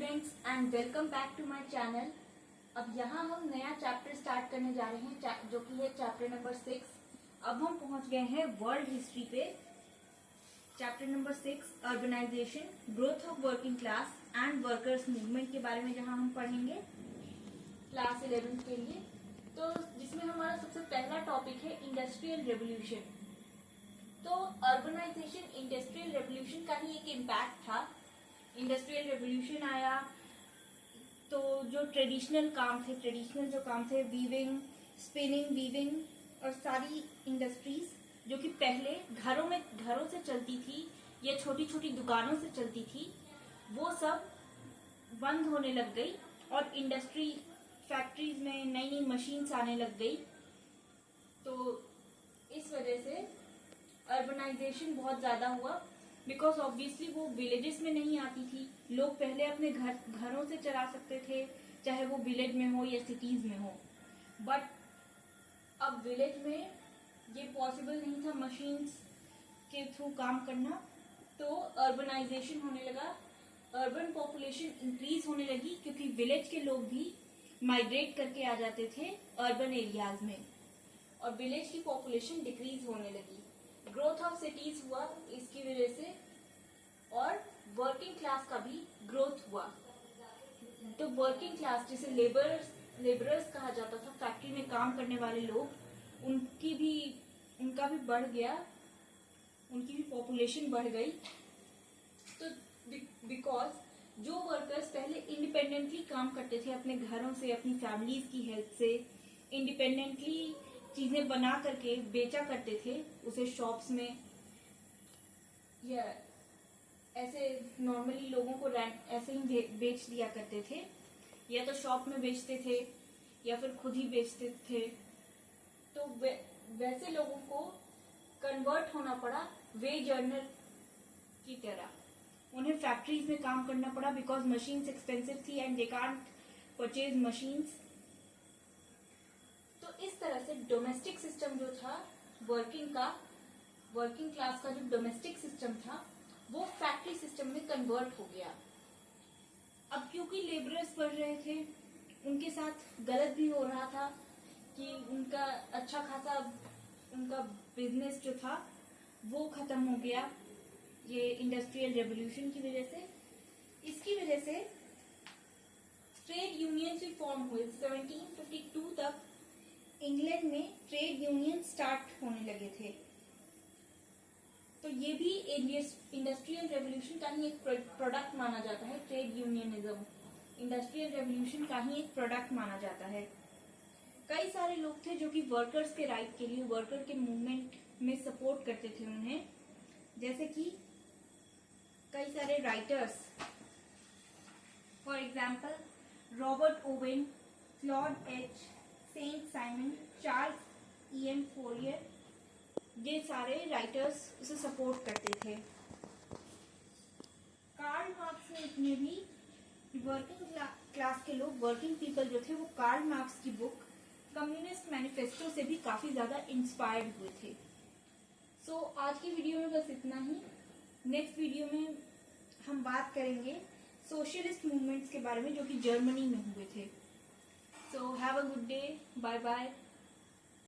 Students and welcome back to my channel. अब यहाँ हम नया चैप्टर स्टार्ट करने जा रहे हैं जो कि है चैप्टर नंबर 6। अब हम पहुंच गए हैं वर्ल्ड हिस्ट्री पे। Chapter number 6 urbanisation, growth of working class and workers movement के बारे में जहाँ हम पढ़ेंगे क्लास 11 के लिए। तो जिसमें हमारा सबसे पहला टॉपिक है इंडस्ट्रियल रेवोल्यूशन। तो अर्बनाइजेशन इंडस्ट्रियल रेवोल्यूशन का ही एक इम्पैक्ट था। इंडस्ट्रियल रेवोल्यूशन आया तो जो ट्रेडिशनल काम थे वीविंग, स्पिनिंग, वीविंग और सारी इंडस्ट्रीज जो कि पहले घरों से चलती थी या छोटी छोटी दुकानों से चलती थी, वो सब बंद होने लग गई और इंडस्ट्री फैक्ट्रीज में नई नई मशीन्स आने लग गई। तो इस वजह से अर्बनाइजेशन बहुत ज्यादा हुआ, बिकॉज ऑब्वियसली वो विलेजेस में नहीं आती थी। लोग पहले अपने घरों से चला सकते थे, चाहे वो विलेज में हो या सिटीज में हो, बट अब विलेज में ये पॉसिबल नहीं था मशीन्स के थ्रू काम करना। तो अर्बनाइजेशन होने लगा, अर्बन पॉपुलेशन इंक्रीज होने लगी क्योंकि विलेज के लोग भी माइग्रेट करके आ जाते थे अर्बन एरियाज में और विलेज की पॉपुलेशन डिक्रीज होने लगी। ग्रोथ ऑफ सिटीज हुआ इसकी वजह से और वर्किंग क्लास का भी ग्रोथ हुआ। तो वर्किंग क्लास जिसे लेबरर्स कहा जाता था, फैक्ट्री में काम करने वाले लोग, उनका भी बढ़ गया, उनकी भी पॉपुलेशन बढ़ गई। तो बिकॉज जो वर्कर्स पहले इंडिपेंडेंटली काम करते थे अपने घरों से, अपनी फैमिलीज की हेल्प से, इंडिपेंडेंटली चीजें बना करके बेचा करते थे उसे शॉप्स में, या ऐसे नॉर्मली लोगों को ऐसे ही बेच दिया करते थे, या तो शॉप में बेचते थे या फिर खुद ही बेचते थे। तो वैसे लोगों को कन्वर्ट होना पड़ा वेज अर्नर की तरह, उन्हें फैक्ट्रीज में काम करना पड़ा बिकॉज मशीन्स एक्सपेंसिव थी and they can't purchase machines. तो इस तरह से डोमेस्टिक सिस्टम जो था वर्किंग क्लास का जो डोमेस्टिक सिस्टम था वो फैक्ट्री सिस्टम में कन्वर्ट हो गया। अब क्योंकि लेबरर्स बढ़ रहे थे, उनके साथ गलत भी हो रहा था कि उनका अच्छा खासा उनका बिजनेस जो था वो खत्म हो गया ये इंडस्ट्रियल रेवोल्यूशन की वजह से। इसकी वजह से ट्रेड यूनियंस भी फॉर्म हुए। 1752 तक इंग्लैंड में ट्रेड यूनियन स्टार्ट होने लगे थे। तो ये भी इंडस्ट्रियल रेवोल्यूशन का ही एक प्रोडक्ट माना जाता है। ट्रेड यूनियनिज्म इंडस्ट्रियल रेवोल्यूशन का ही एक प्रोडक्ट माना जाता है। कई सारे लोग थे जो कि वर्कर्स के राइट के लिए, वर्कर के मूवमेंट में सपोर्ट करते थे उन्हें, जैसे कि कई सारे writers, for example Robert Owen, Claude H, Saint Simon, Charles E M Fourier, ये सारे राइटर्स उसे सपोर्ट करते थे। कार्ल मार्क्स ने भी वर्किंग क्लास के लोग, वर्किंग पीपल जो थे, वो कार्ल मार्क्स की बुक कम्युनिस्ट मैनिफेस्टो से भी काफी ज्यादा इंस्पायर्ड हुए थे। सो आज की वीडियो में बस इतना ही। नेक्स्ट वीडियो में हम बात करेंगे सोशलिस्ट मूवमेंट्स के बारे में जो कि जर्मनी में हुए थे। So have a good day. Bye bye.